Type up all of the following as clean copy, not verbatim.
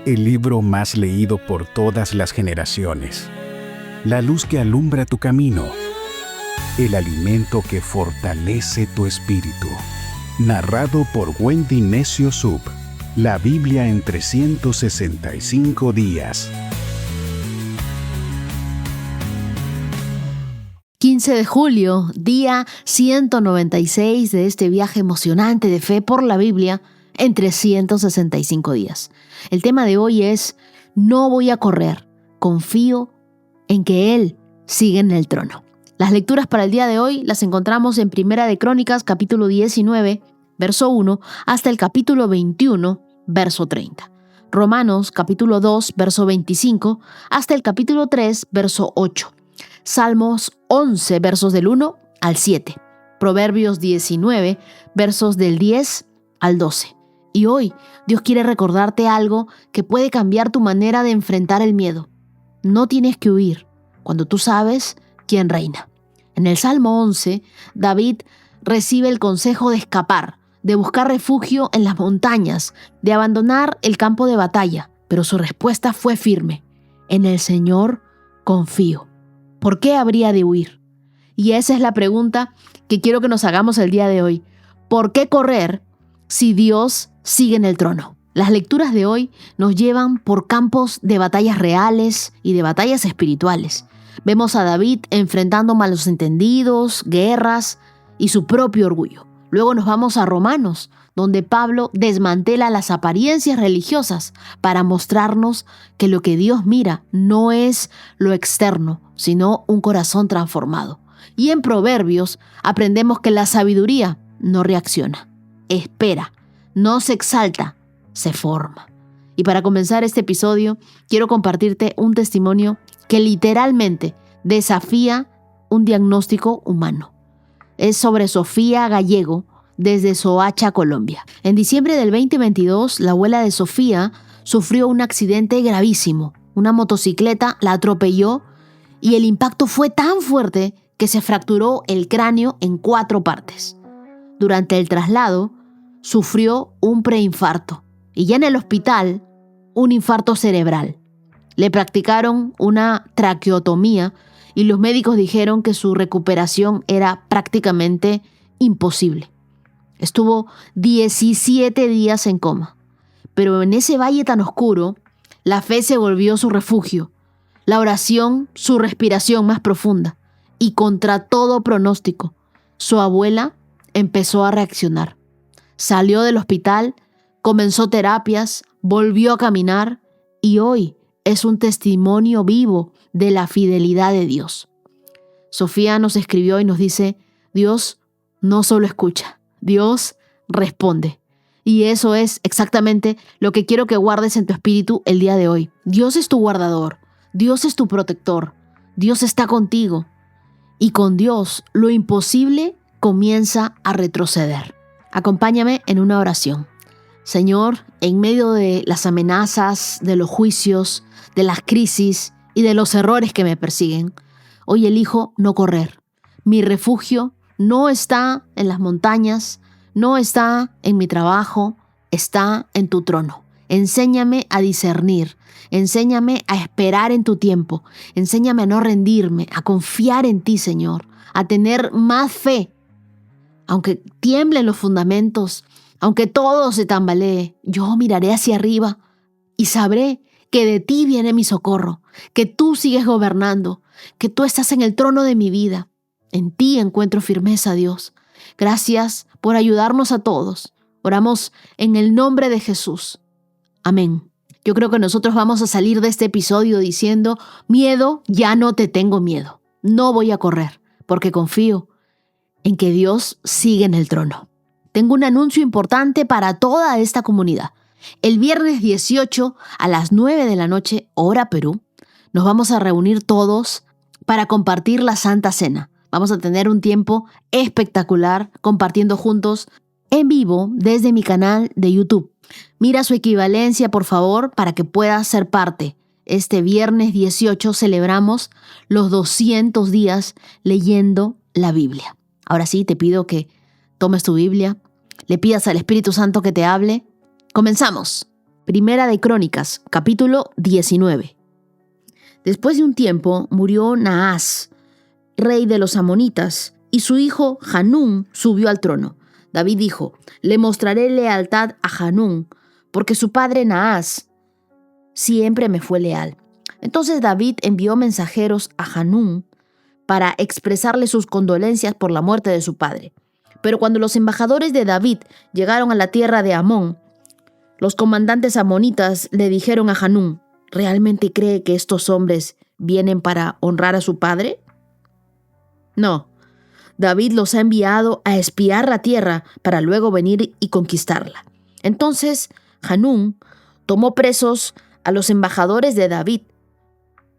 el libro más leído por todas las generaciones, la luz que alumbra tu camino, el alimento que fortalece tu espíritu. Narrado por Wendy Necio Sub, la Biblia en 365 días. 15 de julio, día 196 de este viaje emocionante de fe por la Biblia en 365 días. El tema de hoy es: no voy a correr, confío en que Él sigue en el trono. Las lecturas para el día de hoy las encontramos en Primera de Crónicas, capítulo 19, verso 1, hasta el capítulo 21, verso 30. Romanos, capítulo 2, verso 25, hasta el capítulo 3, verso 8. Salmos 11, versos del 1 al 7. Proverbios 19, versos del 10 al 12. Y hoy Dios quiere recordarte algo que puede cambiar tu manera de enfrentar el miedo. No tienes que huir cuando tú sabes quién reina. En el Salmo 11, David recibe el consejo de escapar, de buscar refugio en las montañas, de abandonar el campo de batalla, pero su respuesta fue firme: en el Señor confío. ¿Por qué habría de huir? Y esa es la pregunta que quiero que nos hagamos el día de hoy. ¿Por qué correr si Dios sigue en el trono? Las lecturas de hoy nos llevan por campos de batallas reales y de batallas espirituales. Vemos a David enfrentando malos entendidos, guerras y su propio orgullo. Luego nos vamos a Romanos, donde Pablo desmantela las apariencias religiosas para mostrarnos que lo que Dios mira no es lo externo, sino un corazón transformado. Y en Proverbios aprendemos que la sabiduría no reacciona, espera, no se exalta, se forma. Y para comenzar este episodio, quiero compartirte un testimonio que literalmente desafía un diagnóstico humano. Es sobre Sofía Gallego, desde Soacha, Colombia. En diciembre del 2022, la abuela de Sofía sufrió un accidente gravísimo. Una motocicleta la atropelló y el impacto fue tan fuerte que se fracturó el cráneo en 4 partes. Durante el traslado, sufrió un preinfarto y ya en el hospital, un infarto cerebral. Le practicaron una traqueotomía y los médicos dijeron que su recuperación era prácticamente imposible. Estuvo 17 días en coma, pero en ese valle tan oscuro, la fe se volvió su refugio, la oración su respiración más profunda, y contra todo pronóstico, su abuela empezó a reaccionar. Salió del hospital, comenzó terapias, volvió a caminar y hoy es un testimonio vivo de la fidelidad de Dios. Sofía nos escribió y nos dice: Dios no solo escucha, Dios responde. Y eso es exactamente lo que quiero que guardes en tu espíritu el día de hoy. Dios es tu guardador, Dios es tu protector, Dios está contigo. Y con Dios lo imposible comienza a retroceder. Acompáñame en una oración. Señor, en medio de las amenazas, de los juicios, de las crisis y de los errores que me persiguen, hoy elijo no correr. Mi refugio no está en las montañas, no está en mi trabajo, está en tu trono. Enséñame a discernir, enséñame a esperar en tu tiempo, enséñame a no rendirme, a confiar en ti, Señor, a tener más fe. Aunque tiemblen los fundamentos, aunque todo se tambalee, yo miraré hacia arriba y sabré que de ti viene mi socorro, que tú sigues gobernando, que tú estás en el trono de mi vida. En ti encuentro firmeza, Dios. Gracias por ayudarnos a todos. Oramos en el nombre de Jesús. Amén. Yo creo que nosotros vamos a salir de este episodio diciendo: miedo, ya no te tengo miedo. No voy a correr, porque confío en que Dios sigue en el trono. Tengo un anuncio importante para toda esta comunidad. El viernes 18 a las 9 de la noche, hora Perú, nos vamos a reunir todos para compartir la Santa Cena. Vamos a tener un tiempo espectacular compartiendo juntos en vivo desde mi canal de YouTube. Mira su equivalencia, por favor, para que puedas ser parte. Este viernes 18 celebramos los 200 días leyendo la Biblia. Ahora sí, te pido que tomes tu Biblia, le pidas al Espíritu Santo que te hable. ¡Comenzamos! Primera de Crónicas, capítulo 19. Después de un tiempo murió Naas, rey de los amonitas, y su hijo Hanún subió al trono. David dijo: le mostraré lealtad a Hanún, porque su padre Naas siempre me fue leal. Entonces David envió mensajeros a Hanún para expresarle sus condolencias por la muerte de su padre. Pero cuando los embajadores de David llegaron a la tierra de Amón, los comandantes amonitas le dijeron a Hanún: ¿realmente cree que estos hombres vienen para honrar a su padre? No, David los ha enviado a espiar la tierra para luego venir y conquistarla. Entonces Hanún tomó presos a los embajadores de David,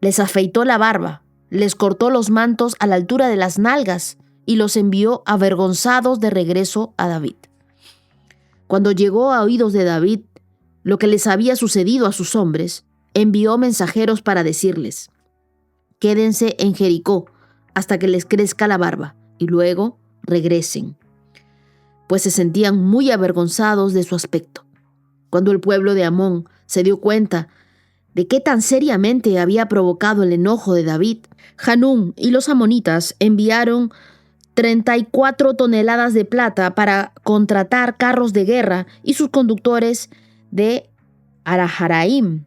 les afeitó la barba, les cortó los mantos a la altura de las nalgas y los envió avergonzados de regreso a David. Cuando llegó a oídos de David lo que les había sucedido a sus hombres, envió mensajeros para decirles: quédense en Jericó hasta que les crezca la barba y luego regresen, pues se sentían muy avergonzados de su aspecto. Cuando el pueblo de Amón se dio cuenta de qué tan seriamente había provocado el enojo de David, Hanún y los amonitas enviaron 34 toneladas de plata para contratar carros de guerra y sus conductores de Araharaim,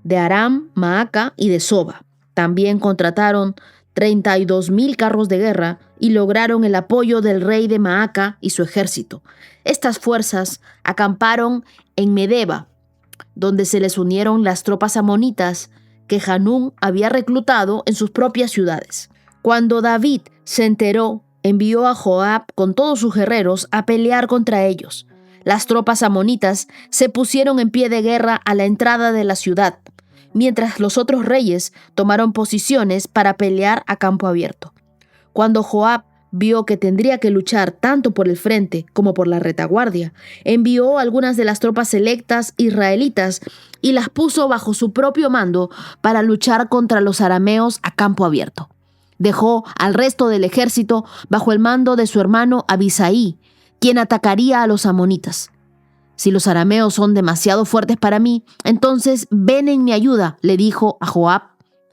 de Aram, Maaca y de Soba. También contrataron 32,000 carros de guerra y lograron el apoyo del rey de Maaca y su ejército. Estas fuerzas acamparon en Medeba, donde se les unieron las tropas amonitas que Hanún había reclutado en sus propias ciudades. Cuando David se enteró, envió a Joab con todos sus guerreros a pelear contra ellos. Las tropas amonitas se pusieron en pie de guerra a la entrada de la ciudad, mientras los otros reyes tomaron posiciones para pelear a campo abierto. Cuando Joab vio que tendría que luchar tanto por el frente como por la retaguardia, envió algunas de las tropas selectas israelitas y las puso bajo su propio mando para luchar contra los arameos a campo abierto. Dejó al resto del ejército bajo el mando de su hermano Abisaí, quien atacaría a los amonitas. Si los arameos son demasiado fuertes para mí, entonces ven en mi ayuda, le dijo a Joab,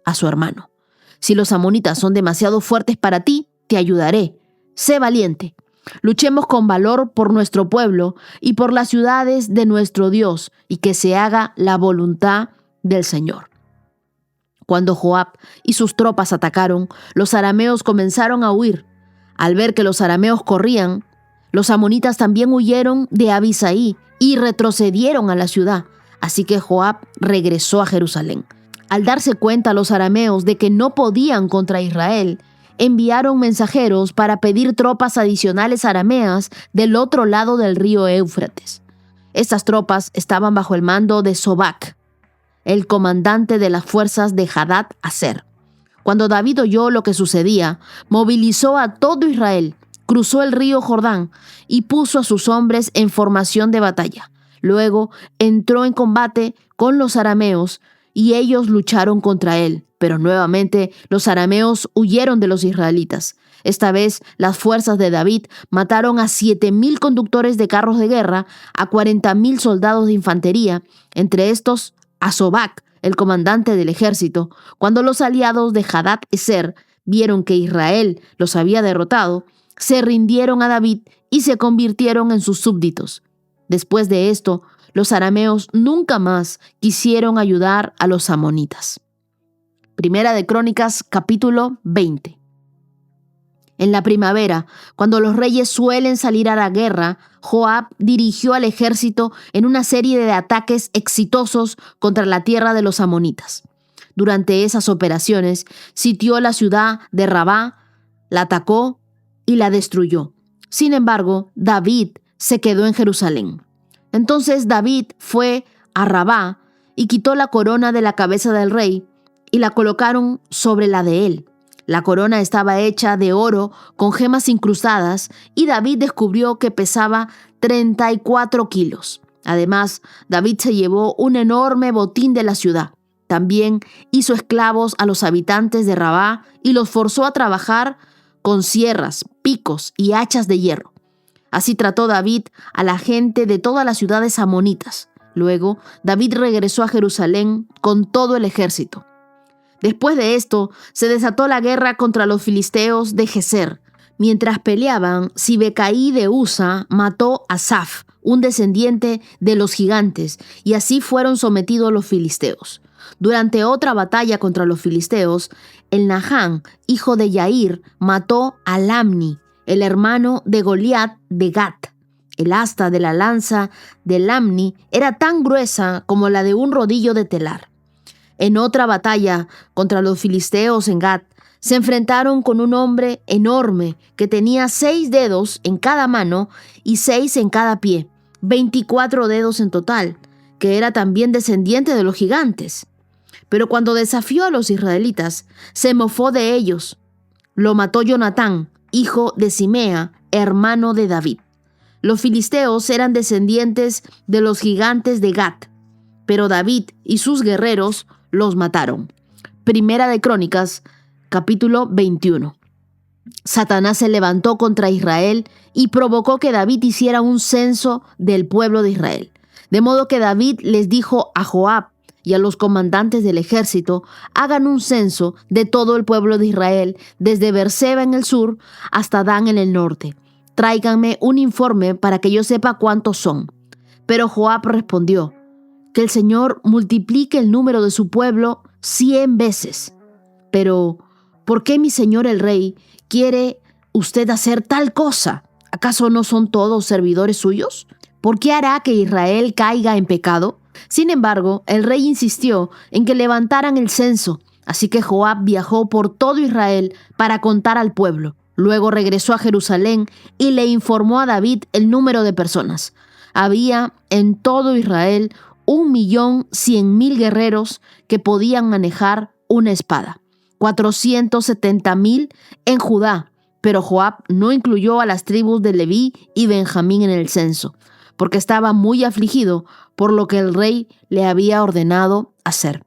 a su hermano. Si los amonitas son demasiado fuertes para ti, te ayudaré. Sé valiente. Luchemos con valor por nuestro pueblo y por las ciudades de nuestro Dios, y que se haga la voluntad del Señor. Cuando Joab y sus tropas atacaron, los arameos comenzaron a huir. Al ver que los arameos corrían, los amonitas también huyeron de Abisaí y retrocedieron a la ciudad. Así que Joab regresó a Jerusalén. Al darse cuenta los arameos de que no podían contra Israel, enviaron mensajeros para pedir tropas adicionales arameas del otro lado del río Éufrates. Estas tropas estaban bajo el mando de Sobac, el comandante de las fuerzas de Hadad Aser. Cuando David oyó lo que sucedía, movilizó a todo Israel, cruzó el río Jordán y puso a sus hombres en formación de batalla. Luego entró en combate con los arameos y ellos lucharon contra él. Pero nuevamente los arameos huyeron de los israelitas. Esta vez las fuerzas de David mataron a 7,000 conductores de carros de guerra, a 40,000 soldados de infantería, entre estos a Sobac, el comandante del ejército. Cuando los aliados de Hadad Ezer vieron que Israel los había derrotado, se rindieron a David y se convirtieron en sus súbditos. Después de esto, los arameos nunca más quisieron ayudar a los amonitas. Primera de Crónicas, capítulo 20. En la primavera, cuando los reyes suelen salir a la guerra, Joab dirigió al ejército en una serie de ataques exitosos contra la tierra de los amonitas. Durante esas operaciones, sitió la ciudad de Rabá, la atacó y la destruyó. Sin embargo, David se quedó en Jerusalén. Entonces David fue a Rabá y quitó la corona de la cabeza del rey y la colocaron sobre la de él. La corona estaba hecha de oro con gemas incrustadas y David descubrió que pesaba 34 kilos. Además, David se llevó un enorme botín de la ciudad. También hizo esclavos a los habitantes de Rabá y los forzó a trabajar con sierras, picos y hachas de hierro. Así trató David a la gente de todas las ciudades amonitas. Luego, David regresó a Jerusalén con todo el ejército. Después de esto, se desató la guerra contra los filisteos de Geser. Mientras peleaban, Sibecaí de Usa mató a Saf, un descendiente de los gigantes, y así fueron sometidos los filisteos. Durante otra batalla contra los filisteos, el Nahán, hijo de Yair, mató a Lamni, el hermano de Goliat de Gat. El asta de la lanza de Lamni era tan gruesa como la de un rodillo de telar. En otra batalla contra los filisteos en Gat, se enfrentaron con un hombre enorme que tenía 6 dedos en cada mano y 6 en cada pie, 24 dedos en total, que era también descendiente de los gigantes. Pero cuando desafió a los israelitas, se mofó de ellos. Lo mató Jonatán, hijo de Simea, hermano de David. Los filisteos eran descendientes de los gigantes de Gat, pero David y sus guerreros los mataron. Primera de Crónicas, capítulo 21. Satanás se levantó contra Israel y provocó que David hiciera un censo del pueblo de Israel. De modo que David les dijo a Joab y a los comandantes del ejército: hagan un censo de todo el pueblo de Israel, desde Beerseba en el sur hasta Dan en el norte. Tráiganme un informe para que yo sepa cuántos son. Pero Joab respondió: que el Señor multiplique el número de su pueblo 100 veces. Pero, ¿por qué mi señor el rey quiere usted hacer tal cosa? ¿Acaso no son todos servidores suyos? ¿Por qué hará que Israel caiga en pecado? Sin embargo, el rey insistió en que levantaran el censo, así que Joab viajó por todo Israel para contar al pueblo. Luego regresó a Jerusalén y le informó a David el número de personas. Había en todo Israel 1.100.000 guerreros que podían manejar una espada. 470.000 en Judá, pero Joab no incluyó a las tribus de Leví y Benjamín en el censo, porque estaba muy afligido por lo que el rey le había ordenado hacer.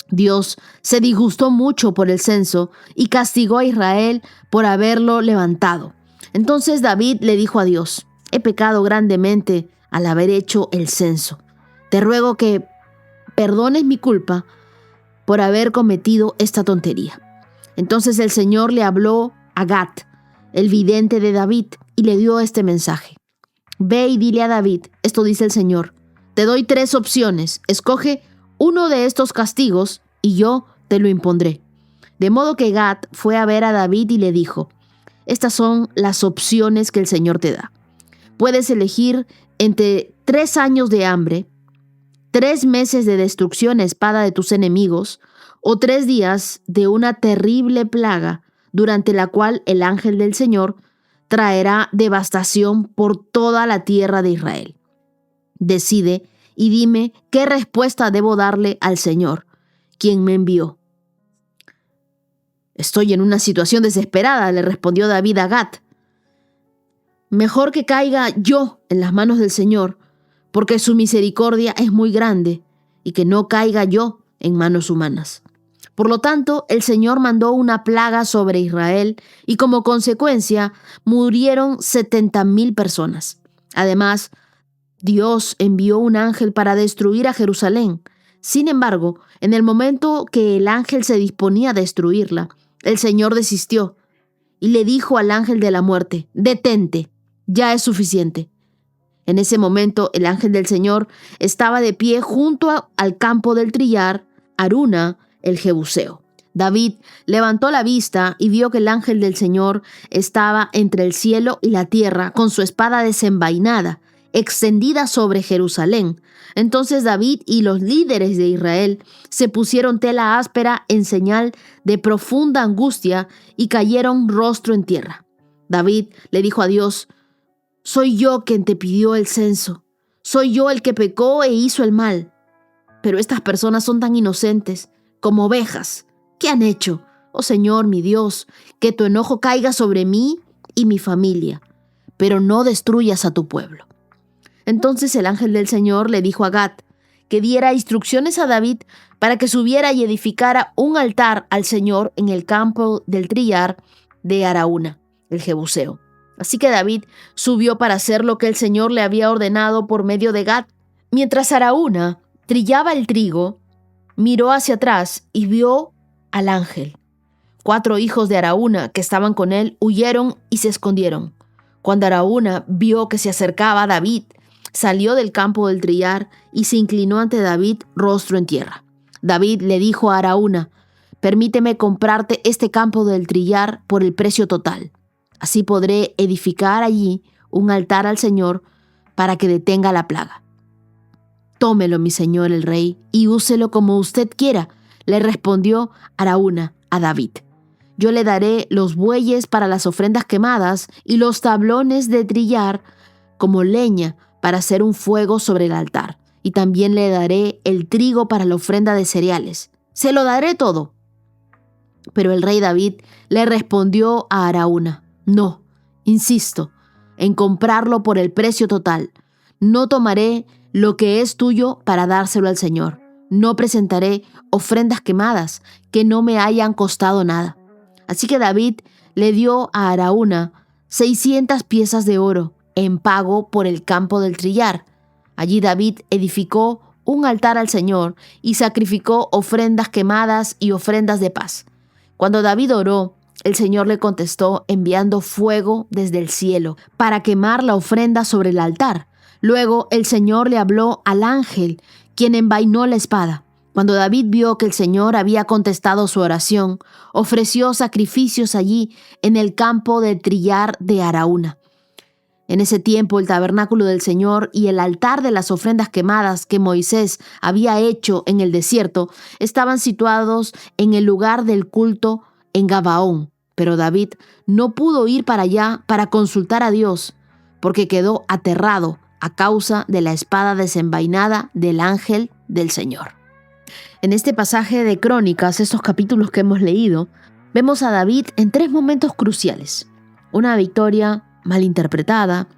Dios se disgustó mucho por el censo y castigó a Israel por haberlo levantado. Entonces David le dijo a Dios: he pecado grandemente al haber hecho el censo. Te ruego que perdones mi culpa por haber cometido esta tontería. Entonces el Señor le habló a Gat, el vidente de David, y le dio este mensaje: ve y dile a David, esto dice el Señor, te doy 3 opciones, escoge uno de estos castigos y yo te lo impondré. De modo que Gad fue a ver a David y le dijo: estas son las opciones que el Señor te da. Puedes elegir entre 3 años de hambre, 3 meses de destrucción a espada de tus enemigos, o 3 días de una terrible plaga, durante la cual el ángel del Señor traerá devastación por toda la tierra de Israel. Decide y dime qué respuesta debo darle al Señor, quien me envió. Estoy en una situación desesperada, le respondió David a Gad. Mejor que caiga yo en las manos del Señor, porque su misericordia es muy grande, y que no caiga yo en manos humanas. Por lo tanto, el Señor mandó una plaga sobre Israel, y como consecuencia murieron 70,000 personas. Además, Dios envió un ángel para destruir a Jerusalén. Sin embargo, en el momento que el ángel se disponía a destruirla, el Señor desistió y le dijo al ángel de la muerte: detente, ya es suficiente. En ese momento, el ángel del Señor estaba de pie junto al campo del trillar, Aruna, el Jebuseo. David levantó la vista y vio que el ángel del Señor estaba entre el cielo y la tierra con su espada desenvainada, extendida sobre Jerusalén. Entonces David y los líderes de Israel se pusieron tela áspera en señal de profunda angustia y cayeron rostro en tierra. David le dijo a Dios: soy yo quien te pidió el censo, soy yo el que pecó e hizo el mal. Pero estas personas son tan inocentes como ovejas. ¿Qué han hecho? Oh Señor, mi Dios, que tu enojo caiga sobre mí y mi familia, pero no destruyas a tu pueblo. Entonces el ángel del Señor le dijo a Gad que diera instrucciones a David para que subiera y edificara un altar al Señor en el campo del trillar de Araúna, el Jebuseo. Así que David subió para hacer lo que el Señor le había ordenado por medio de Gad, Mientras Araúna trillaba el trigo, miró hacia atrás y vio al ángel. 4 hijos de Araúna que estaban con él huyeron y se escondieron. Cuando Araúna vio que se acercaba a David, salió del campo del trillar y se inclinó ante David rostro en tierra. David le dijo a Araúna: «Permíteme comprarte este campo del trillar por el precio total. Así podré edificar allí un altar al Señor para que detenga la plaga». «Tómelo, mi señor el rey, y úselo como usted quiera», le respondió Araúna a David. «Yo le daré los bueyes para las ofrendas quemadas y los tablones de trillar como leña para hacer un fuego sobre el altar. Y también le daré el trigo para la ofrenda de cereales. Se lo daré todo». Pero el rey David le respondió a Araúna: «No, insisto en comprarlo por el precio total. No tomaré lo que es tuyo para dárselo al Señor. No presentaré ofrendas quemadas que no me hayan costado nada». Así que David le dio a Araúna 600 piezas de oro en pago por el campo del trillar. Allí David edificó un altar al Señor y sacrificó ofrendas quemadas y ofrendas de paz. Cuando David oró, el Señor le contestó enviando fuego desde el cielo para quemar la ofrenda sobre el altar. Luego el Señor le habló al ángel, quien envainó la espada. Cuando David vio que el Señor había contestado su oración, ofreció sacrificios allí en el campo de trillar de Araúna. En ese tiempo el tabernáculo del Señor y el altar de las ofrendas quemadas que Moisés había hecho en el desierto estaban situados en el lugar del culto en Gabaón. Pero David no pudo ir para allá para consultar a Dios, porque quedó aterrado a causa de la espada desenvainada del ángel del Señor. En este pasaje de Crónicas, estos capítulos que hemos leído, vemos a David en 3 momentos cruciales. Una victoria malinterpretada,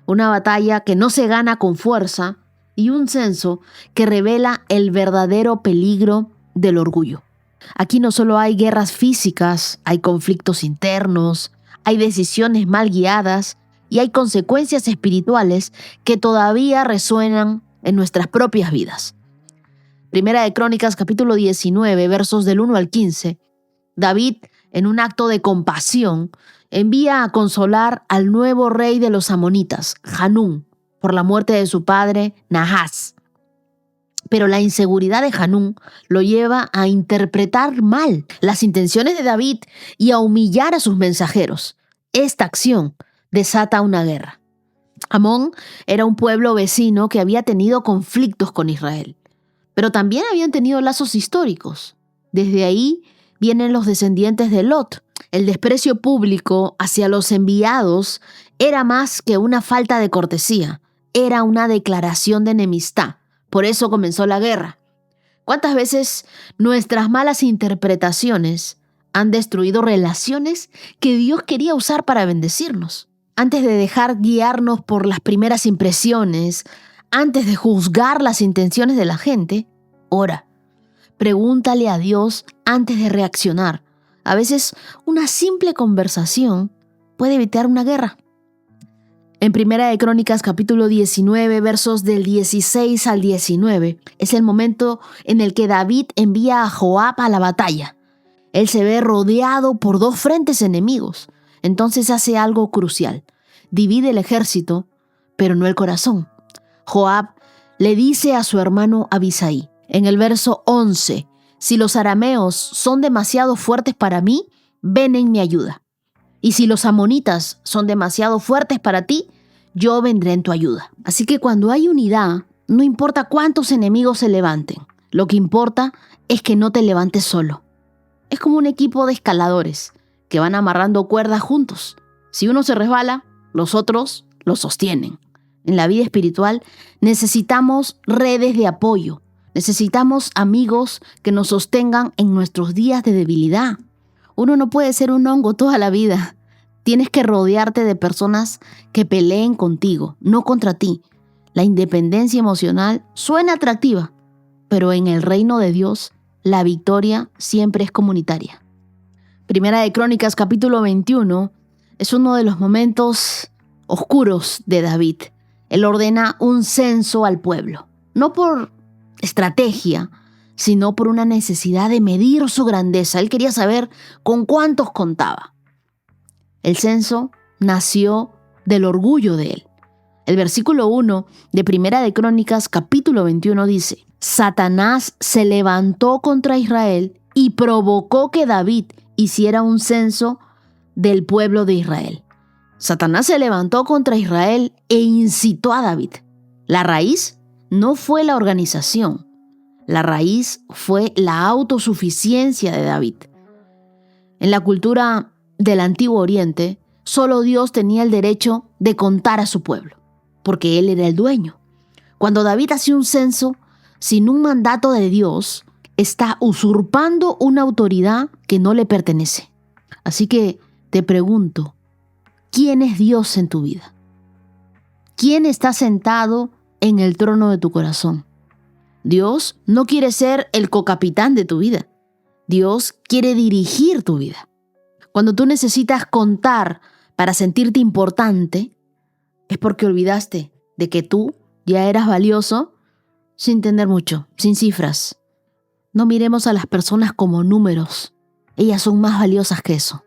una batalla que no se gana con fuerza y un censo que revela el verdadero peligro del orgullo. Aquí no solo hay guerras físicas, hay conflictos internos, hay decisiones mal guiadas y hay consecuencias espirituales que todavía resuenan en nuestras propias vidas. Primera de Crónicas, capítulo 19, versos del 1 al 15. David, en un acto de compasión, envía a consolar al nuevo rey de los amonitas, Hanún, por la muerte de su padre, Nahás. Pero la inseguridad de Hanún lo lleva a interpretar mal las intenciones de David y a humillar a sus mensajeros. Esta acción desata una guerra. Amón era un pueblo vecino que había tenido conflictos con Israel, pero también habían tenido lazos históricos. Desde ahí vienen los descendientes de Lot. El desprecio público hacia los enviados era más que una falta de cortesía, era una declaración de enemistad. Por eso comenzó la guerra. ¿Cuántas veces nuestras malas interpretaciones han destruido relaciones que Dios quería usar para bendecirnos? Antes de dejar guiarnos por las primeras impresiones, antes de juzgar las intenciones de la gente, ora. Pregúntale a Dios antes de reaccionar. A veces una simple conversación puede evitar una guerra. En Primera de Crónicas, capítulo 19, versos del 16 al 19, es el momento en el que David envía a Joab a la batalla. Él se ve rodeado por 2 frentes enemigos. Entonces hace algo crucial. Divide el ejército, pero no el corazón. Joab le dice a su hermano Abisai, en el verso 11, «Si los arameos son demasiado fuertes para mí, ven en mi ayuda. Y si los amonitas son demasiado fuertes para ti, yo vendré en tu ayuda». Así que cuando hay unidad, no importa cuántos enemigos se levanten. Lo que importa es que no te levantes solo. Es como un equipo de escaladores que van amarrando cuerdas juntos. Si uno se resbala, los otros lo sostienen. En la vida espiritual necesitamos redes de apoyo. Necesitamos amigos que nos sostengan en nuestros días de debilidad. Uno no puede ser un hongo toda la vida. Tienes que rodearte de personas que peleen contigo, no contra ti. La independencia emocional suena atractiva, pero en el reino de Dios, la victoria siempre es comunitaria. Primera de Crónicas, capítulo 21, es uno de los momentos oscuros de David. Él ordena un censo al pueblo. no por estrategia, sino por una necesidad de medir su grandeza. Él quería saber con cuántos contaba. El censo nació del orgullo de él. El versículo 1 de Primera de Crónicas, capítulo 21 dice: Satanás se levantó contra Israel y provocó que David hiciera un censo del pueblo de Israel. Satanás se levantó contra Israel e incitó a David. La raíz no fue la organización. La raíz fue la autosuficiencia de David. En la cultura del Antiguo Oriente, solo Dios tenía el derecho de contar a su pueblo, porque Él era el dueño. Cuando David hace un censo sin un mandato de Dios, está usurpando una autoridad que no le pertenece. Así que te pregunto, ¿quién es Dios en tu vida? ¿Quién está sentado en el trono de tu corazón? Dios no quiere ser el cocapitán de tu vida. Dios quiere dirigir tu vida. Cuando tú necesitas contar para sentirte importante, es porque olvidaste de que tú ya eras valioso sin tener mucho, sin cifras. No miremos a las personas como números. Ellas son más valiosas que eso.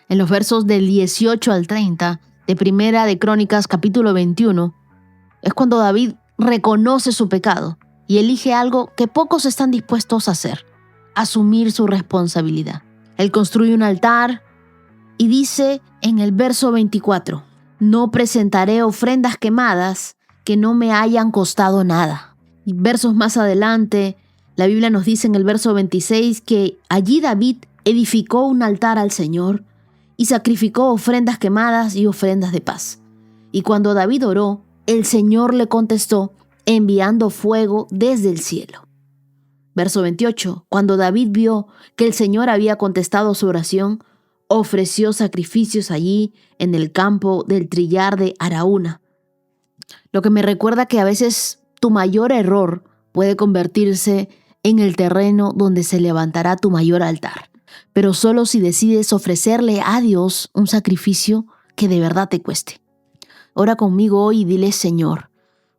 En los versos del 18 al 30 de Primera de Crónicas, capítulo 21, es cuando David reconoce su pecado y elige algo que pocos están dispuestos a hacer: asumir su responsabilidad. Él construye un altar y dice en el verso 24: no presentaré ofrendas quemadas que no me hayan costado nada. Y versos más adelante, la Biblia nos dice en el verso 26 que allí David edificó un altar al Señor y sacrificó ofrendas quemadas y ofrendas de paz. Y cuando David oró, el Señor le contestó enviando fuego desde el cielo. Verso 28. Cuando David vio que el Señor había contestado su oración, ofreció sacrificios allí en el campo del trillar de Araúna. Lo que me recuerda que a veces tu mayor error puede convertirse en el terreno donde se levantará tu mayor altar, pero solo si decides ofrecerle a Dios un sacrificio que de verdad te cueste. Ora conmigo hoy y dile: Señor,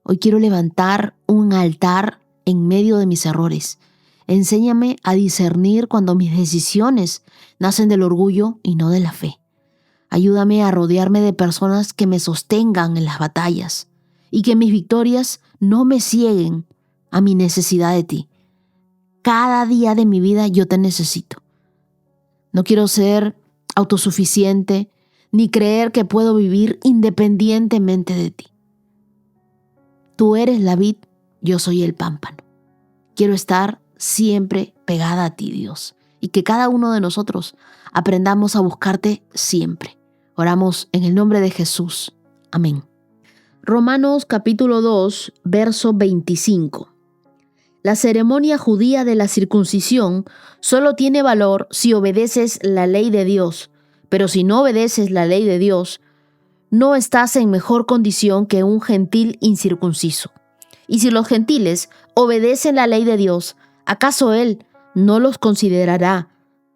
hoy quiero levantar un altar en medio de mis errores. Enséñame a discernir cuando mis decisiones nacen del orgullo y no de la fe. Ayúdame a rodearme de personas que me sostengan en las batallas y que mis victorias no me cieguen a mi necesidad de ti. Cada día de mi vida yo te necesito. No quiero ser autosuficiente ni creer que puedo vivir independientemente de ti. Tú eres la vid, yo soy el pámpano. Quiero estar siempre pegada a ti, Dios, y que cada uno de nosotros aprendamos a buscarte siempre. Oramos en el nombre de Jesús. Amén. Romanos capítulo 2, verso 25. La ceremonia judía de la circuncisión solo tiene valor si obedeces la ley de Dios, pero si no obedeces la ley de Dios, no estás en mejor condición que un gentil incircunciso. Y si los gentiles obedecen la ley de Dios, ¿acaso Él no los considerará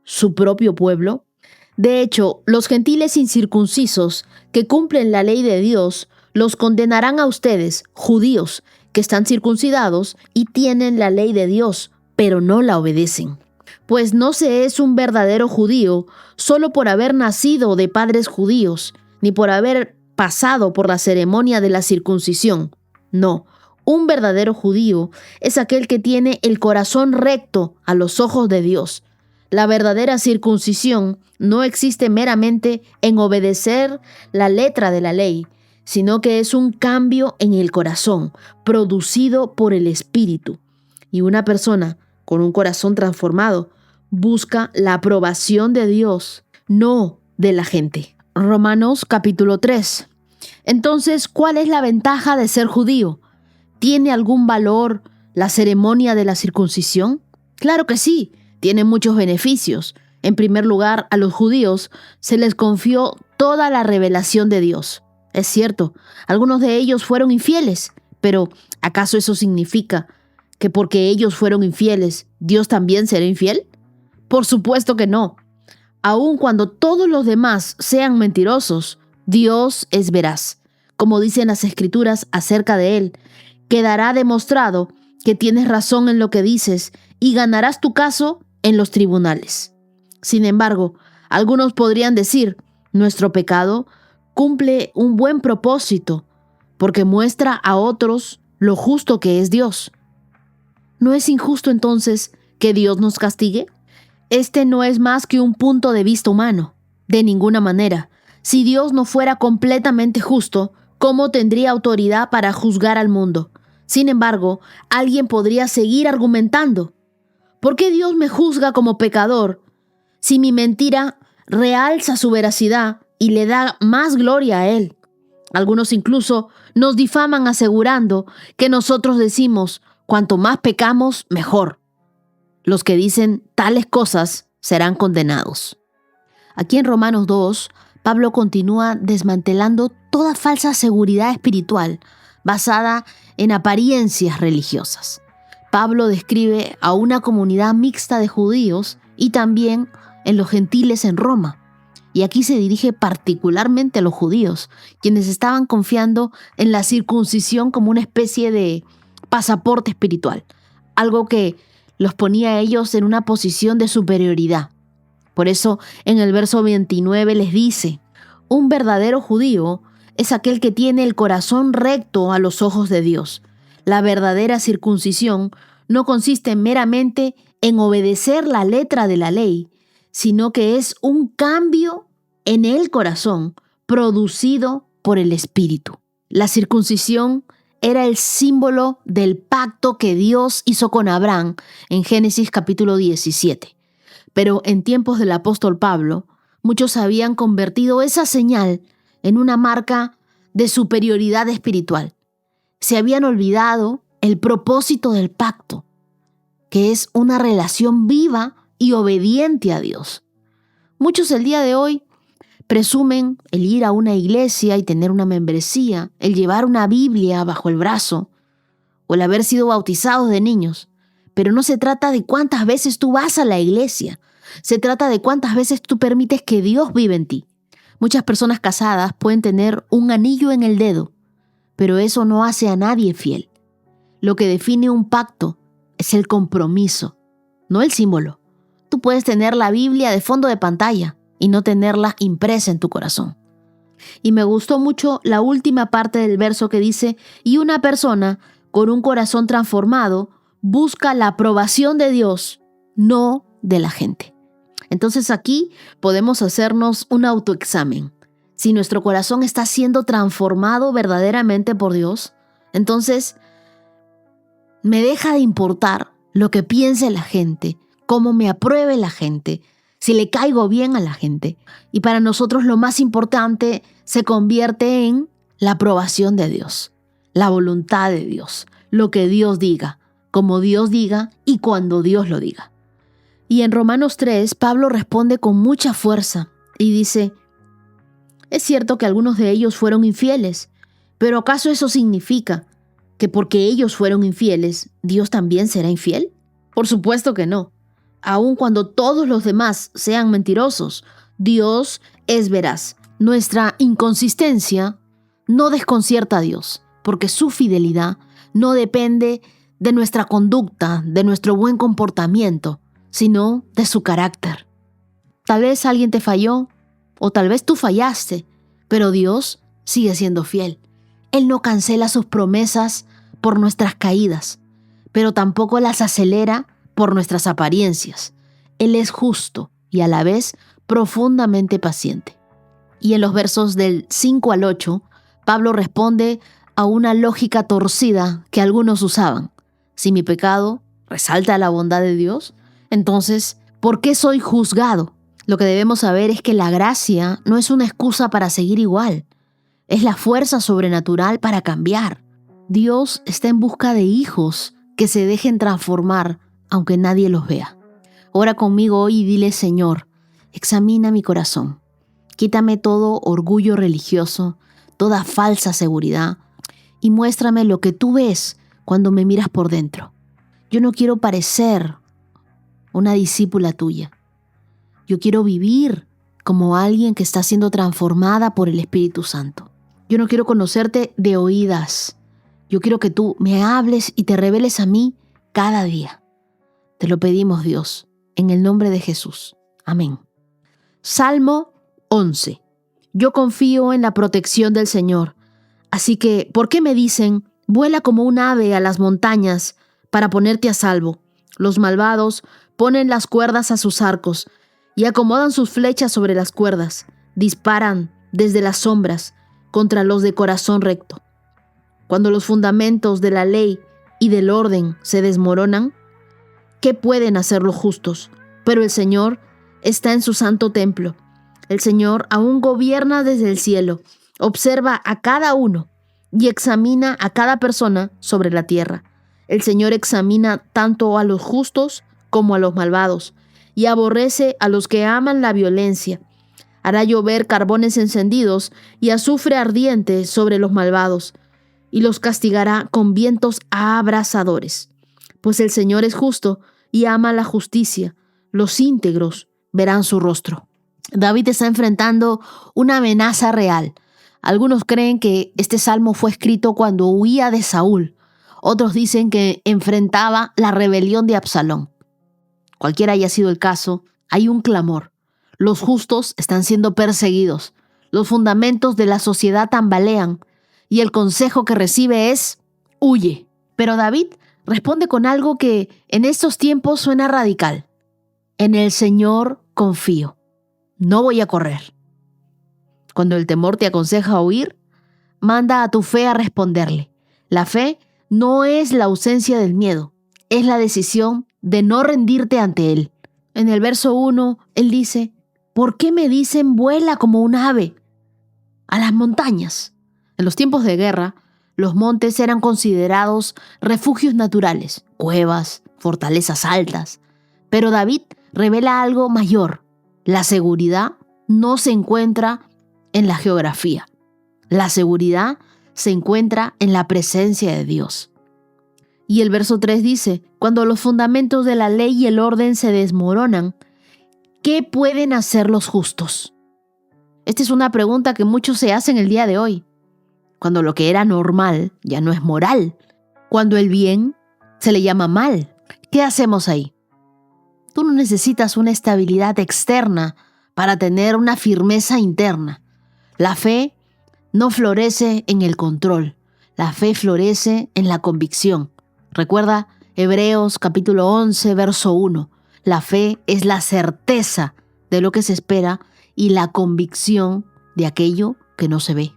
su propio pueblo? De hecho, los gentiles incircuncisos que cumplen la ley de Dios los condenarán a ustedes, judíos, que están circuncidados y tienen la ley de Dios, pero no la obedecen. Pues no se es un verdadero judío solo por haber nacido de padres judíos, ni por haber pasado por la ceremonia de la circuncisión. No, un verdadero judío es aquel que tiene el corazón recto a los ojos de Dios. La verdadera circuncisión no existe meramente en obedecer la letra de la ley, sino que es un cambio en el corazón, producido por el Espíritu. Y una persona con un corazón transformado busca la aprobación de Dios, no de la gente. Romanos capítulo 3. Entonces, ¿cuál es la ventaja de ser judío? ¿Tiene algún valor la ceremonia de la circuncisión? Claro que sí, tiene muchos beneficios. En primer lugar, a los judíos se les confió toda la revelación de Dios. Es cierto, algunos de ellos fueron infieles, pero ¿acaso eso significa que porque ellos fueron infieles, Dios también será infiel? Por supuesto que no. Aun cuando todos los demás sean mentirosos, Dios es veraz. Como dicen las Escrituras acerca de Él, quedará demostrado que tienes razón en lo que dices y ganarás tu caso en los tribunales. Sin embargo, algunos podrían decir, nuestro pecado cumple un buen propósito porque muestra a otros lo justo que es Dios. ¿No es injusto entonces que Dios nos castigue? Este no es más que un punto de vista humano. De ninguna manera. Si Dios no fuera completamente justo, ¿cómo tendría autoridad para juzgar al mundo? Sin embargo, alguien podría seguir argumentando. ¿Por qué Dios me juzga como pecador si mi mentira realza su veracidad y le da más gloria a Él? Algunos incluso nos difaman asegurando que nosotros decimos, cuanto más pecamos, mejor. Los que dicen tales cosas serán condenados. Aquí en Romanos 2, Pablo continúa desmantelando toda falsa seguridad espiritual basada en apariencias religiosas. Pablo describe a una comunidad mixta de judíos y también en los gentiles en Roma. Y aquí se dirige particularmente a los judíos, quienes estaban confiando en la circuncisión como una especie de pasaporte espiritual, algo que los ponía a ellos en una posición de superioridad. Por eso, en el verso 29 les dice, un verdadero judío es aquel que tiene el corazón recto a los ojos de Dios. La verdadera circuncisión no consiste meramente en obedecer la letra de la ley, sino que es un cambio en el corazón producido por el Espíritu. La circuncisión era el símbolo del pacto que Dios hizo con Abraham en Génesis capítulo 17. Pero en tiempos del apóstol Pablo, muchos habían convertido esa señal en una marca de superioridad espiritual. Se habían olvidado el propósito del pacto, que es una relación viva y obediente a Dios. Muchos el día de hoy presumen el ir a una iglesia y tener una membresía, el llevar una Biblia bajo el brazo o el haber sido bautizados de niños. Pero no se trata de cuántas veces tú vas a la iglesia, se trata de cuántas veces tú permites que Dios viva en ti. Muchas personas casadas pueden tener un anillo en el dedo, pero eso no hace a nadie fiel. Lo que define un pacto es el compromiso, no el símbolo. Tú puedes tener la Biblia de fondo de pantalla y no tenerla impresa en tu corazón. Y me gustó mucho la última parte del verso que dice, y una persona con un corazón transformado busca la aprobación de Dios, no de la gente. Entonces aquí podemos hacernos un autoexamen. Si nuestro corazón está siendo transformado verdaderamente por Dios, entonces me deja de importar lo que piense la gente, cómo me apruebe la gente, si le caigo bien a la gente. Y para nosotros lo más importante se convierte en la aprobación de Dios, la voluntad de Dios, lo que Dios diga, como Dios diga y cuando Dios lo diga. Y en Romanos 3, Pablo responde con mucha fuerza y dice, es cierto que algunos de ellos fueron infieles, pero ¿acaso eso significa que porque ellos fueron infieles, Dios también será infiel? Por supuesto que no. Aun cuando todos los demás sean mentirosos, Dios es veraz. Nuestra inconsistencia no desconcierta a Dios, porque su fidelidad no depende de nuestra conducta, de nuestro buen comportamiento, sino de su carácter. Tal vez alguien te falló, o tal vez tú fallaste, pero Dios sigue siendo fiel. Él no cancela sus promesas por nuestras caídas, pero tampoco las acelera por nuestras apariencias. Él es justo y a la vez profundamente paciente. Y en los versos del 5 al 8, Pablo responde a una lógica torcida que algunos usaban. Si mi pecado resalta la bondad de Dios, entonces, ¿por qué soy juzgado? Lo que debemos saber es que la gracia no es una excusa para seguir igual. Es la fuerza sobrenatural para cambiar. Dios está en busca de hijos que se dejen transformar aunque nadie los vea. Ora conmigo hoy y dile, Señor, examina mi corazón. Quítame todo orgullo religioso, toda falsa seguridad y muéstrame lo que tú ves cuando me miras por dentro. Yo no quiero parecer una discípula tuya. Yo quiero vivir como alguien que está siendo transformada por el Espíritu Santo. Yo no quiero conocerte de oídas Yo quiero que tú me hables y te reveles a mí cada día. Te lo pedimos, Dios, en el nombre de Jesús. Amén. Salmo 11. Yo confío en la protección del Señor. Así que, ¿por qué me dicen, vuela como un ave a las montañas para ponerte a salvo? Los malvados ponen las cuerdas a sus arcos y acomodan sus flechas sobre las cuerdas. Disparan desde las sombras contra los de corazón recto. Cuando los fundamentos de la ley y del orden se desmoronan, ¿qué pueden hacer los justos? Pero el Señor está en su santo templo. El Señor aún gobierna desde el cielo, observa a cada uno y examina a cada persona sobre la tierra. El Señor examina tanto a los justos como a los malvados y aborrece a los que aman la violencia. Hará llover carbones encendidos y azufre ardiente sobre los malvados, y los castigará con vientos abrasadores. Pues el Señor es justo y ama la justicia. Los íntegros verán su rostro. David está enfrentando una amenaza real. Algunos creen que este salmo fue escrito cuando huía de Saúl. Otros dicen que enfrentaba la rebelión de Absalón. Cualquiera haya sido el caso, hay un clamor. Los justos están siendo perseguidos. Los fundamentos de la sociedad tambalean. Y el consejo que recibe es, huye. Pero David responde con algo que en estos tiempos suena radical. En el Señor confío. No voy a correr. Cuando el temor te aconseja huir, manda a tu fe a responderle. La fe no es la ausencia del miedo, es la decisión de no rendirte ante él. En el verso 1, él dice, ¿por qué me dicen vuela como un ave a las montañas? En los tiempos de guerra, los montes eran considerados refugios naturales, cuevas, fortalezas altas. Pero David revela algo mayor. La seguridad no se encuentra en la geografía. La seguridad se encuentra en la presencia de Dios. Y el verso 3 dice, cuando los fundamentos de la ley y el orden se desmoronan, ¿qué pueden hacer los justos? Esta es una pregunta que muchos se hacen el día de hoy. Cuando lo que era normal ya no es moral. Cuando el bien se le llama mal. ¿Qué hacemos ahí? Tú no necesitas una estabilidad externa para tener una firmeza interna. La fe no florece en el control. La fe florece en la convicción. Recuerda Hebreos capítulo 11, verso 1. La fe es la certeza de lo que se espera y la convicción de aquello que no se ve.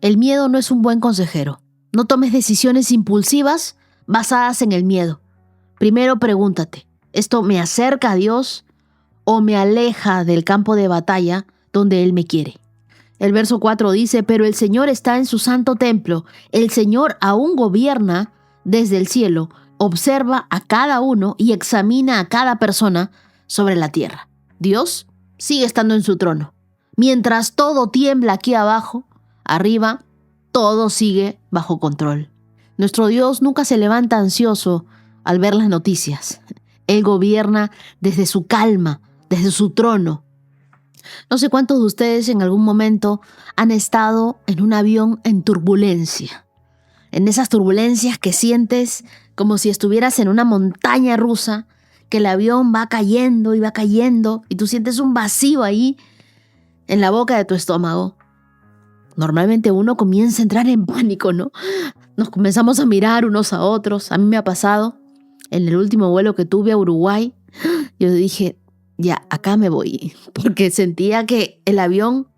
El miedo no es un buen consejero. No tomes decisiones impulsivas basadas en el miedo. Primero pregúntate, ¿esto me acerca a Dios o me aleja del campo de batalla donde Él me quiere? El verso 4 dice, pero el Señor está en su santo templo. El Señor aún gobierna desde el cielo, observa a cada uno y examina a cada persona sobre la tierra. Dios sigue estando en su trono. Mientras todo tiembla aquí abajo, arriba, todo sigue bajo control. Nuestro Dios nunca se levanta ansioso al ver las noticias. Él gobierna desde su calma, desde su trono. No sé cuántos de ustedes en algún momento han estado en un avión en turbulencia. En esas turbulencias que sientes como si estuvieras en una montaña rusa, que el avión va cayendo y tú sientes un vacío ahí en la boca de tu estómago. Normalmente uno comienza a entrar en pánico, ¿no? Nos comenzamos a mirar unos a otros. A mí me ha pasado en el último vuelo que tuve a Uruguay. Yo dije, ya, acá me voy, porque sentía que el avión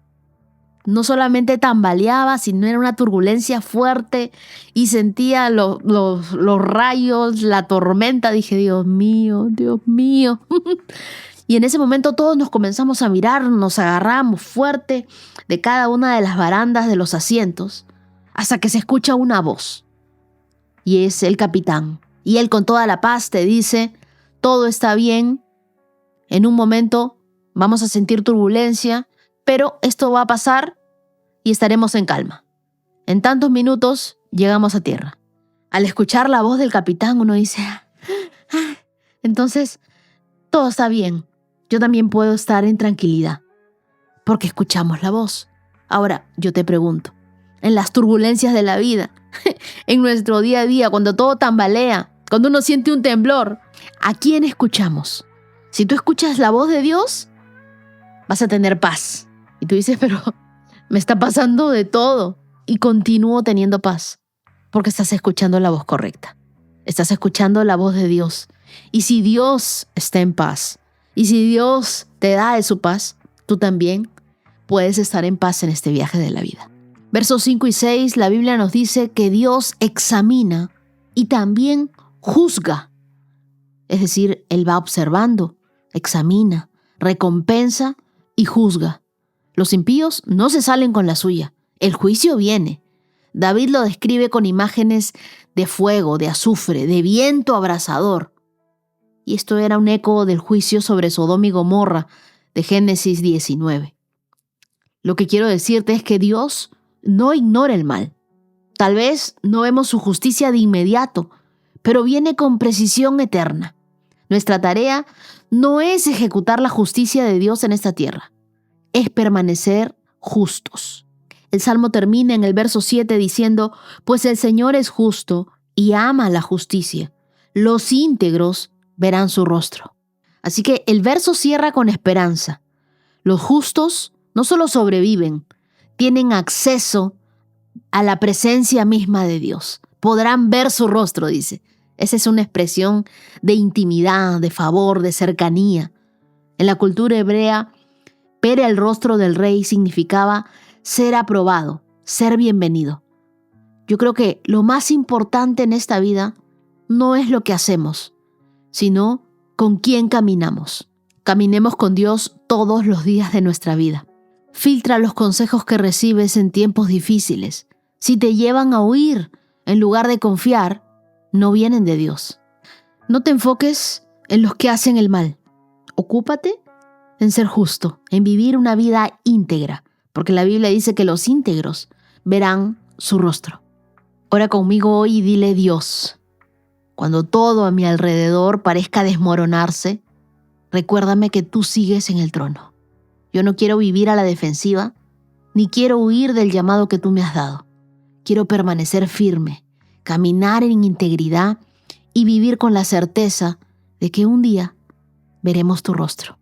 no solamente tambaleaba, sino era una turbulencia fuerte y sentía los rayos, la tormenta. Dije, Dios mío, Dios mío. Y en ese momento todos nos comenzamos a mirar, nos agarramos fuerte de cada una de las barandas de los asientos, hasta que se escucha una voz. Y es el capitán. Y él con toda la paz te dice, todo está bien. En un momento vamos a sentir turbulencia, pero esto va a pasar y estaremos en calma. En tantos minutos llegamos a tierra. Al escuchar la voz del capitán uno dice, entonces todo está bien. Yo también puedo estar en tranquilidad, porque escuchamos la voz. Ahora, yo te pregunto, en las turbulencias de la vida, en nuestro día a día, cuando todo tambalea, cuando uno siente un temblor, ¿a quién escuchamos? Si tú escuchas la voz de Dios, vas a tener paz. Y tú dices, pero me está pasando de todo. Y continúo teniendo paz, porque estás escuchando la voz correcta. Estás escuchando la voz de Dios. Y si Dios está en paz, y si Dios te da de su paz, tú también puedes estar en paz en este viaje de la vida. Versos 5 y 6, la Biblia nos dice que Dios examina y también juzga. Es decir, Él va observando, examina, recompensa y juzga. Los impíos no se salen con la suya. El juicio viene. David lo describe con imágenes de fuego, de azufre, de viento abrasador. Y esto era un eco del juicio sobre Sodoma y Gomorra de Génesis 19. Lo que quiero decirte es que Dios no ignora el mal. Tal vez no vemos su justicia de inmediato, pero viene con precisión eterna. Nuestra tarea no es ejecutar la justicia de Dios en esta tierra, es permanecer justos. El Salmo termina en el verso 7 diciendo, pues el Señor es justo y ama la justicia. Los íntegros verán su rostro. Así que el verso cierra con esperanza. Los justos no solo sobreviven, tienen acceso a la presencia misma de Dios. Podrán ver su rostro, dice. Esa es una expresión de intimidad, de favor, de cercanía. En la cultura hebrea, ver el rostro del rey significaba ser aprobado, ser bienvenido. Yo creo que lo más importante en esta vida no es lo que hacemos, sino con quién caminamos. Caminemos con Dios todos los días de nuestra vida. Filtra los consejos que recibes en tiempos difíciles. Si te llevan a huir en lugar de confiar, no vienen de Dios. No te enfoques en los que hacen el mal. Ocúpate en ser justo, en vivir una vida íntegra, porque la Biblia dice que los íntegros verán su rostro. Ora conmigo hoy y dile: Dios, cuando todo a mi alrededor parezca desmoronarse, recuérdame que tú sigues en el trono. Yo no quiero vivir a la defensiva, ni quiero huir del llamado que tú me has dado. Quiero permanecer firme, caminar en integridad y vivir con la certeza de que un día veremos tu rostro.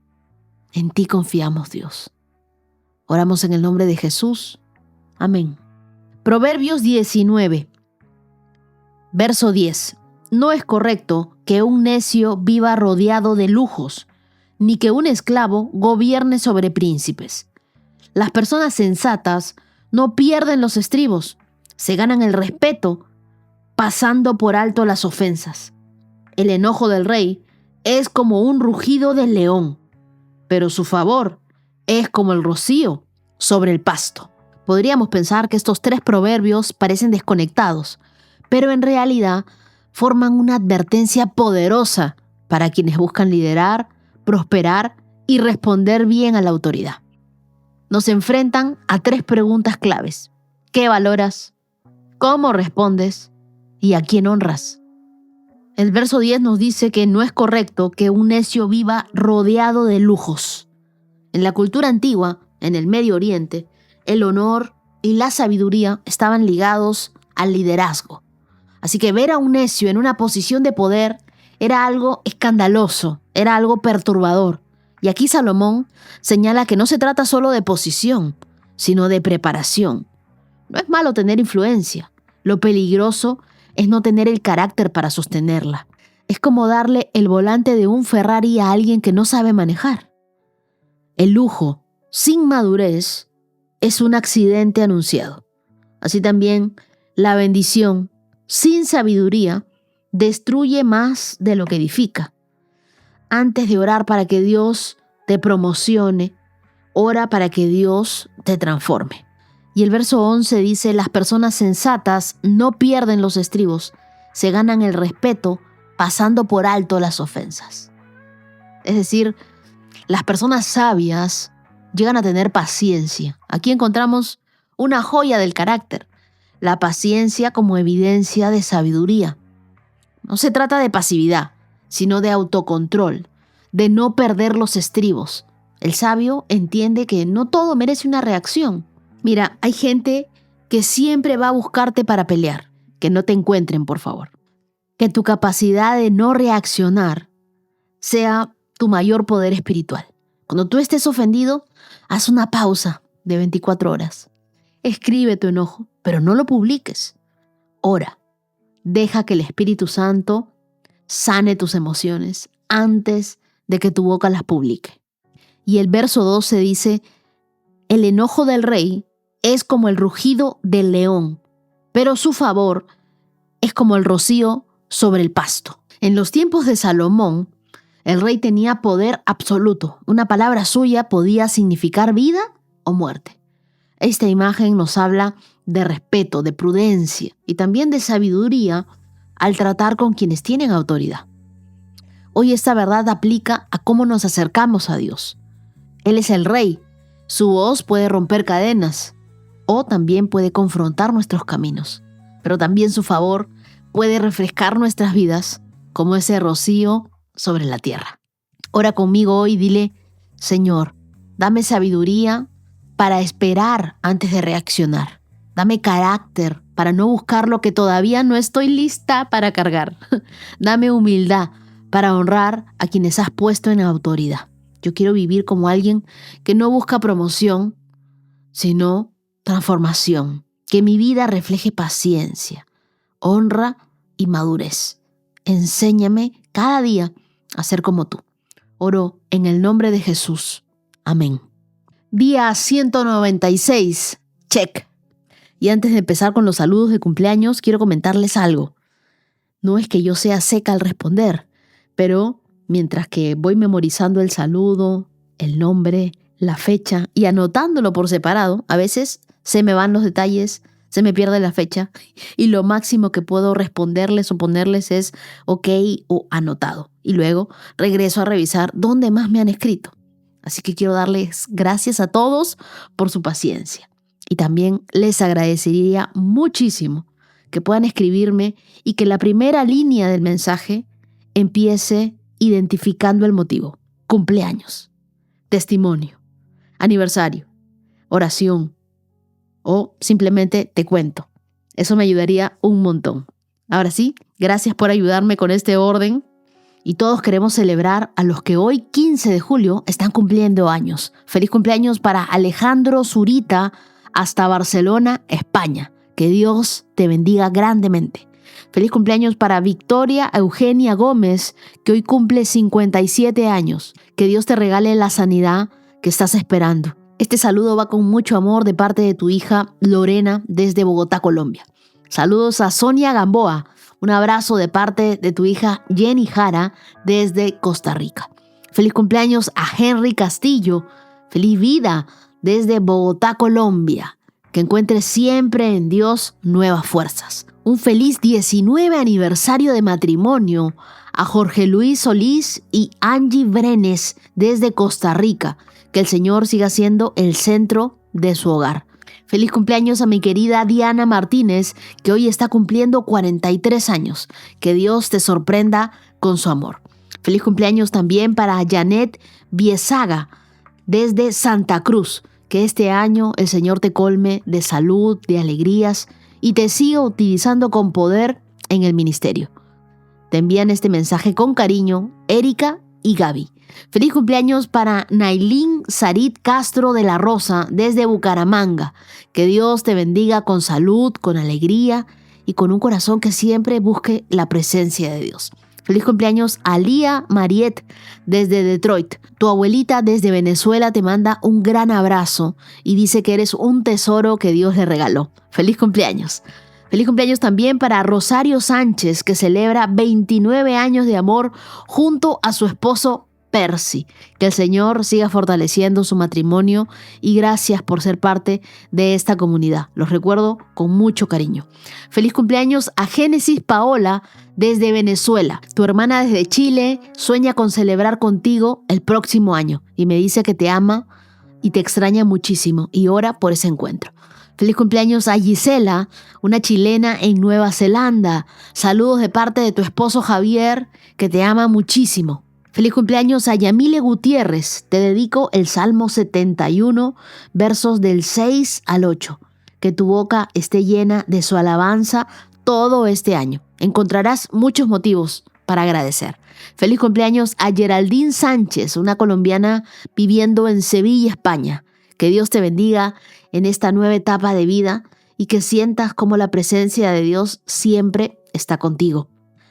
En ti confiamos, Dios. Oramos en el nombre de Jesús. Amén. Proverbios 19, verso 10. No es correcto que un necio viva rodeado de lujos, ni que un esclavo gobierne sobre príncipes. Las personas sensatas no pierden los estribos, se ganan el respeto pasando por alto las ofensas. El enojo del rey es como un rugido del león, pero su favor es como el rocío sobre el pasto. Podríamos pensar que estos 3 proverbios parecen desconectados, pero en realidad forman una advertencia poderosa para quienes buscan liderar, prosperar y responder bien a la autoridad. Nos enfrentan a 3 preguntas claves. ¿Qué valoras? ¿Cómo respondes? ¿Y a quién honras? El verso 10 nos dice que no es correcto que un necio viva rodeado de lujos. En la cultura antigua, en el Medio Oriente, el honor y la sabiduría estaban ligados al liderazgo. Así que ver a un necio en una posición de poder era algo escandaloso, era algo perturbador. Y aquí Salomón señala que no se trata solo de posición, sino de preparación. No es malo tener influencia. Lo peligroso es no tener el carácter para sostenerla. Es como darle el volante de un Ferrari a alguien que no sabe manejar. El lujo sin madurez es un accidente anunciado. Así también, la bendición sin sabiduría destruye más de lo que edifica. Antes de orar para que Dios te promocione, ora para que Dios te transforme. Y el verso 11 dice: las personas sensatas no pierden los estribos, se ganan el respeto pasando por alto las ofensas. Es decir, las personas sabias llegan a tener paciencia. Aquí encontramos una joya del carácter, la paciencia como evidencia de sabiduría. No se trata de pasividad, sino de autocontrol, de no perder los estribos. El sabio entiende que no todo merece una reacción. Mira, hay gente que siempre va a buscarte para pelear, que no te encuentren, por favor. Que tu capacidad de no reaccionar sea tu mayor poder espiritual. Cuando tú estés ofendido, haz una pausa de 24 horas. Escribe tu enojo, pero no lo publiques. Ora. Deja que el Espíritu Santo sane tus emociones antes de que tu boca las publique. Y el verso 12 dice, el enojo del rey es como el rugido del león, pero su favor es como el rocío sobre el pasto. En los tiempos de Salomón, el rey tenía poder absoluto. Una palabra suya podía significar vida o muerte. Esta imagen nos habla de respeto, de prudencia y también de sabiduría al tratar con quienes tienen autoridad. Hoy esta verdad aplica a cómo nos acercamos a Dios. Él es el Rey. Su voz puede romper cadenas o también puede confrontar nuestros caminos. Pero también su favor puede refrescar nuestras vidas como ese rocío sobre la tierra. Ora conmigo hoy y dile, Señor, dame sabiduría para esperar antes de reaccionar. Dame carácter para no buscar lo que todavía no estoy lista para cargar. Dame humildad para honrar a quienes has puesto en autoridad. Yo quiero vivir como alguien que no busca promoción, sino transformación. Que mi vida refleje paciencia, honra y madurez. Enséñame cada día a ser como tú. Oro en el nombre de Jesús. Amén. Día 196. Check. Y antes de empezar con los saludos de cumpleaños, quiero comentarles algo. No es que yo sea seca al responder, pero mientras que voy memorizando el saludo, el nombre, la fecha y anotándolo por separado, a veces se me van los detalles, se me pierde la fecha y lo máximo que puedo responderles o ponerles es ok o anotado. Y luego regreso a revisar dónde más me han escrito. Así que quiero darles gracias a todos por su paciencia. Y también les agradecería muchísimo que puedan escribirme y que la primera línea del mensaje empiece identificando el motivo. Cumpleaños, testimonio, aniversario, oración o simplemente te cuento. Eso me ayudaría un montón. Ahora sí, gracias por ayudarme con este orden. Y todos queremos celebrar a los que hoy, 15 de julio, están cumpliendo años. Feliz cumpleaños para Alejandro Zurita, hasta Barcelona, España. Que Dios te bendiga grandemente. Feliz cumpleaños para Victoria Eugenia Gómez, que hoy cumple 57 años. Que Dios te regale la sanidad que estás esperando. Este saludo va con mucho amor de parte de tu hija Lorena desde Bogotá, Colombia. Saludos a Sonia Gamboa. Un abrazo de parte de tu hija Jenny Jara desde Costa Rica. Feliz cumpleaños a Henry Castillo. Feliz vida desde Bogotá, Colombia. Que encuentres siempre en Dios nuevas fuerzas. Un feliz 19 aniversario de matrimonio a Jorge Luis Solís y Angie Brenes desde Costa Rica. Que el Señor siga siendo el centro de su hogar. Feliz cumpleaños a mi querida Diana Martínez, que hoy está cumpliendo 43 años. Que Dios te sorprenda con su amor. Feliz cumpleaños también para Janet Biesaga desde Santa Cruz. Que este año el Señor te colme de salud, de alegrías y te siga utilizando con poder en el ministerio. Te envían este mensaje con cariño Erika y Gaby. Feliz cumpleaños para Nailín Sarit Castro de la Rosa desde Bucaramanga. Que Dios te bendiga con salud, con alegría y con un corazón que siempre busque la presencia de Dios. Feliz cumpleaños a Lía Mariet desde Detroit. Tu abuelita desde Venezuela te manda un gran abrazo y dice que eres un tesoro que Dios le regaló. Feliz cumpleaños. Feliz cumpleaños también para Rosario Sánchez, que celebra 29 años de amor junto a su esposo Percy. Que el Señor siga fortaleciendo su matrimonio y gracias por ser parte de esta comunidad. Los recuerdo con mucho cariño. Feliz cumpleaños a Génesis Paola desde Venezuela. Tu hermana desde Chile sueña con celebrar contigo el próximo año y me dice que te ama y te extraña muchísimo y ora por ese encuentro. Feliz cumpleaños a Gisela, una chilena en Nueva Zelanda. Saludos de parte de tu esposo Javier, que te ama muchísimo. Feliz cumpleaños a Yamile Gutiérrez. Te dedico el Salmo 71, versos del 6 al 8. Que tu boca esté llena de su alabanza todo este año. Encontrarás muchos motivos para agradecer. Feliz cumpleaños a Geraldine Sánchez, una colombiana viviendo en Sevilla, España. Que Dios te bendiga en esta nueva etapa de vida y que sientas como la presencia de Dios siempre está contigo.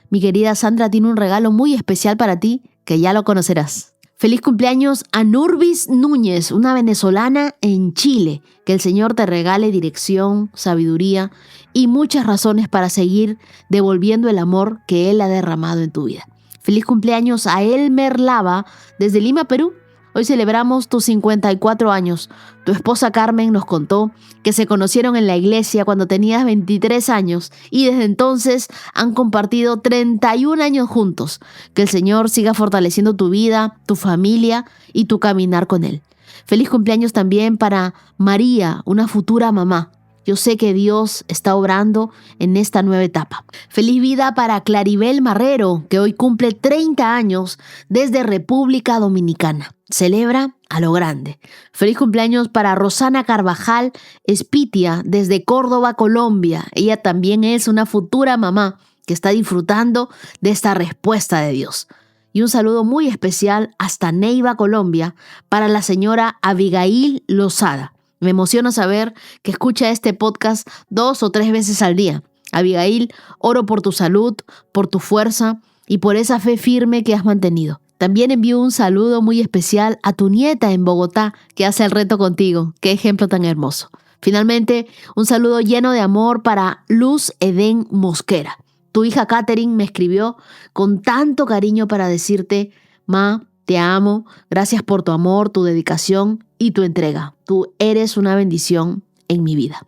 Mi querida Sandra tiene un regalo muy especial para ti que ya lo conocerás. Feliz cumpleaños a Nurbis Núñez, una venezolana en Chile. Que el Señor te regale dirección, sabiduría y muchas razones para seguir devolviendo el amor que Él ha derramado en tu vida. Feliz cumpleaños a Elmer Lava desde Lima, Perú. Hoy celebramos tus 54 años. Tu esposa Carmen nos contó que se conocieron en la iglesia cuando tenías 23 años y desde entonces han compartido 31 años juntos. Que el Señor siga fortaleciendo tu vida, tu familia y tu caminar con Él. Feliz cumpleaños también para María, una futura mamá. Yo sé que Dios está obrando en esta nueva etapa. Feliz vida para Claribel Marrero, que hoy cumple 30 años desde República Dominicana. Celebra a lo grande. Feliz cumpleaños para Rosana Carvajal Espitia desde Córdoba, Colombia. Ella también es una futura mamá que está disfrutando de esta respuesta de Dios. Y un saludo muy especial hasta Neiva, Colombia, para la señora Abigail Lozada. Me emociona saber que escucha este podcast 2 o 3 veces al día. Abigail, oro por tu salud, por tu fuerza y por esa fe firme que has mantenido. También envío un saludo muy especial a tu nieta en Bogotá, que hace el reto contigo. ¡Qué ejemplo tan hermoso! Finalmente, un saludo lleno de amor para Luz Edén Mosquera. Tu hija Katherine me escribió con tanto cariño para decirte: Ma, te amo, gracias por tu amor, tu dedicación y tu entrega. Tú eres una bendición en mi vida.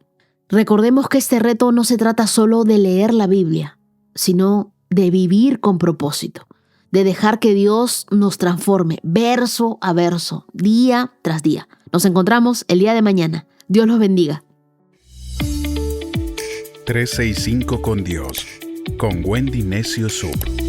Recordemos que este reto no se trata solo de leer la Biblia, sino de vivir con propósito, de dejar que Dios nos transforme verso a verso, día tras día. Nos encontramos el día de mañana. Dios los bendiga. 365 con Dios, con Wendy Necio Sub.